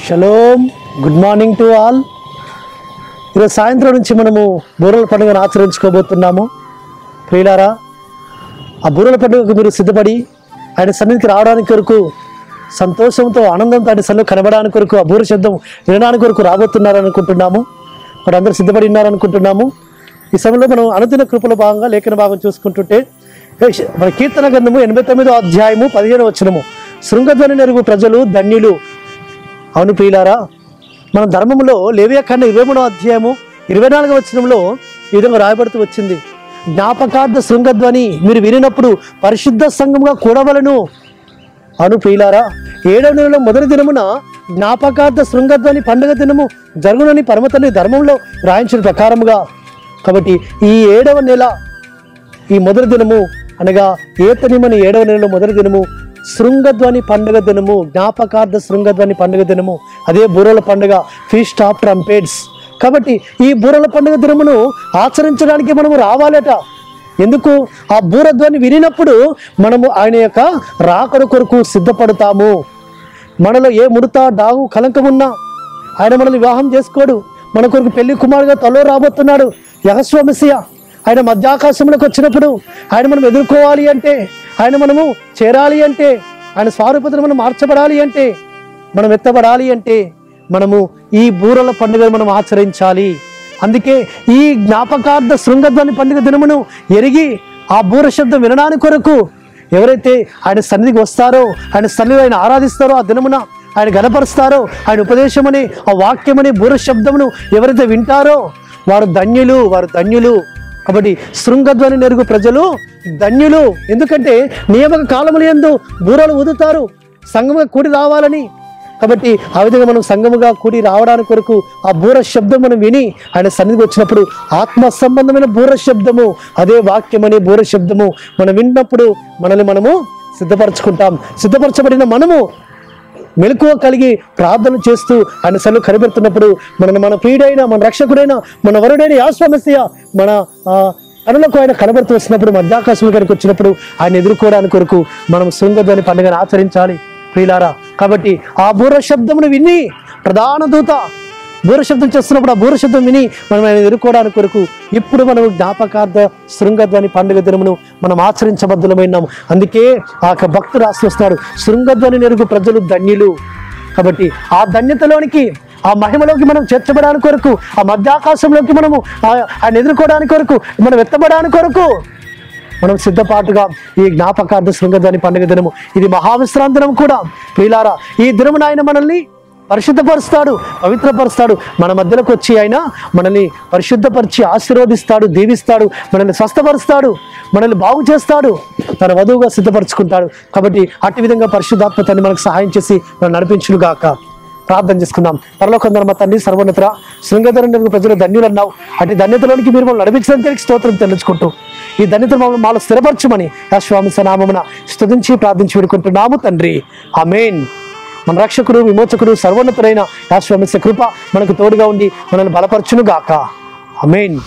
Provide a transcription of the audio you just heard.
Shalom, good morning to all. ఈరోజు సాయంత్రం నుంచి మనము బూరల పండుగను ఆచరించుకోబోతున్నాము. ప్రియులారా, ఆ బూరల పండుగకు మీరు సిద్ధపడి ఆయన సన్నిధికి రావడానికి కొరకు సంతోషంతో ఆనందంతో ఆయన సన్నిధిలో కనబడడానికి కొరకు ఆ బూర శబ్దం వినడానికి కొరకు రాబోతున్నారనుకుంటున్నాము. మరి అందరూ సిద్ధపడి ఉన్నారనుకుంటున్నాము. ఈ సమయంలో మనం అనుదిన కృపల భాగంగా లేఖన భాగం చూసుకుంటుంటే మన కీర్తన గ్రంథము 89వ అధ్యాయము 15వ వచనము, శృంగధ్వని నెరుగు ప్రజలు ధన్యులు. అవును ప్రియులారా, మన ధర్మంలో లేవియాకాండం 23వ అధ్యాయము 24వ వచనంలో ఈ విధంగా రాయబడుతూ వచ్చింది, జ్ఞాపకార్థ శృంగధ్వని మీరు వినినప్పుడు పరిశుద్ధ సంఘముగా కూడవలను. అవును ప్రియులారా, 7వ నెలలో మొదటి దినమున జ్ఞాపకార్థ శృంగధ్వని పండుగ దినము జరుగునని పరమతండ్రి ధర్మంలో రాయించిన ప్రకారముగా, కాబట్టి ఈ 7వ నెల ఈ మొదటి దినము అనగా ఏతనిమని 7వ నెలలో మొదటి దినము శృంగధ్వని పండుగ దినము, జ్ఞాపకార్థ శృంగధ్వని పండుగ దినము, అదే బూరల పండుగ, ఫీస్ట్ ఆఫ్ ట్రంపెట్స్. కాబట్టి ఈ బూరల పండుగ దినమును ఆచరించడానికి మనము రావాలట. ఎందుకు? ఆ బూరధ్వని వినినప్పుడు మనము ఆయన యొక్క రాకడ కొరకు సిద్ధపడతాము. మనలో ఏ ముడత డాగు కలంకమున్నా ఆయన మనల్ని వివాహం చేసుకోడు. మన కొరకు పెళ్లి కుమారుగా త్వరలో రాబోతున్నాడు యెహోషువ మెస్సియా. ఆయన మధ్యాకాశంలోకి వచ్చినప్పుడు ఆయన మనం ఎదుర్కోవాలి అంటే, ఆయన మనము చేరాలి అంటే, ఆయన స్వరూపతను మనం మార్చబడాలి అంటే, మనం ఎత్తబడాలి అంటే మనము ఈ బూరల పండుగను మనం ఆచరించాలి. అందుకే ఈ జ్ఞాపకార్థ శృంగధ్వని పండుగ దినమును ఎరిగి ఆ బూర శబ్దం వినడానికి కొరకు ఎవరైతే ఆయన సన్నిధికి వస్తారో, ఆయన సన్నిధిని ఆయన ఆరాధిస్తారో, ఆ దినమున ఆయన గణపరుస్తారో, ఆయన ఉపదేశమని ఆ వాక్యమని బూర శబ్దమును ఎవరైతే వింటారో వారు ధన్యులు, వారు ధన్యులు. కాబట్టి శృంగధ్వని నెరుగు ప్రజలు ధన్యులు. ఎందుకంటే నియామక కాలముల యందు బూరలు ఊదుతారు సంఘముగా కూడి రావాలని. కాబట్టి ఆ విధంగా మనం సంఘముగా కూడి రావడానికి కొరకు ఆ బూర శబ్దం మనం విని ఆయన సన్నిధికి వచ్చినప్పుడు ఆత్మ సంబంధమైన బూర శబ్దము, అదే వాక్యమనే బూర శబ్దము మనం విన్నప్పుడు మనల్ని మనము సిద్ధపరచుకుంటాం. సిద్ధపరచబడిన మనము మెలకువ కలిగి ప్రార్థన చేస్తూ ఆయన సన్నిధిలో కనిపెడుతున్నప్పుడు మన ప్రియుడైన, మన రక్షకుడైన, మన వరుడైన యెహోషువ మెస్సియా మన కనులకు ఆయన కనబడుతూ వచ్చినప్పుడు, మధ్యాకాశం గారికి వచ్చినప్పుడు ఆయన ఎదుర్కోవడానికి కొరకు మనం శృంగధ్వని పండుగను ఆచరించాలి ప్రియులారా. కాబట్టి ఆ బూర శబ్దమును విని ప్రధాన దూత బూర శబ్దం చేస్తున్నప్పుడు ఆ బూర శబ్దం విని మనం ఆయన ఎదుర్కోవడానికి కొరకు ఇప్పుడు మనం జ్ఞాపకార్థ శృంగధ్వని పండుగ దినమును మనం ఆచరించబద్ధులమైనాం. అందుకే ఆ భక్తుడు ఆశ్రయిస్తున్నాడు, శృంగధ్వని నెరుగు ప్రజలు ధన్యులు. కాబట్టి ఆ ధన్యతలోనికి, ఆ మహిమలోకి మనం చేర్చబడానికి కొరకు, ఆ మధ్యాకాశంలోకి మనము ఆయన ఎదుర్కోవడానికి కొరకు, మనం ఎత్తబడానికి కొరకు మనం సిద్ధపాటుగా ఈ జ్ఞాపకార్థ శృంగధ్వని పండుగ దినము, ఇది మహావిశ్రాంతి దినం కూడా ప్రియులారా. ఈ దినమున ఆయన మనల్ని పరిశుద్ధపరుస్తాడు, పవిత్రపరుస్తాడు. మన మధ్యలోకి వచ్చి ఆయన మనల్ని పరిశుద్ధపరిచి ఆశీర్వదిస్తాడు, దీవిస్తాడు, మనల్ని స్వస్థపరుస్తాడు, మనల్ని బాగు చేస్తాడు, తన వధువుగా సిద్ధపరచుకుంటాడు. కాబట్టి అట్టి విధంగా పరిశుద్ధాత్మ తండ్రి మనకు సహాయం చేసి మనం నడిపించుగాక. ప్రార్థన చేసుకుందాం. పరలోకందర మా తండ్రి సర్వోన్నత, శృంగధ్వని నెరుగు ప్రజలు ధన్యులు అన్నావు. అటు ధన్యతలోనికి మీరు మమ్మల్ని నడిపించడానికి స్తోత్రం తెలుసుకుంటూ ఈ ధన్యత మాలో స్థిరపరచమని యెహోషువ మెస్సియా నామమున స్తుతించి ప్రార్థించి వేడుకుంటున్నాము తండ్రి, ఆమేన్. మన రక్షకుడు, విమోచకుడు, సర్వోన్నతుడైన యెహోషువ మెస్సియా కృప మనకు తోడుగా ఉండి మనల్ని బలపరచును గాక. ఆమేన్.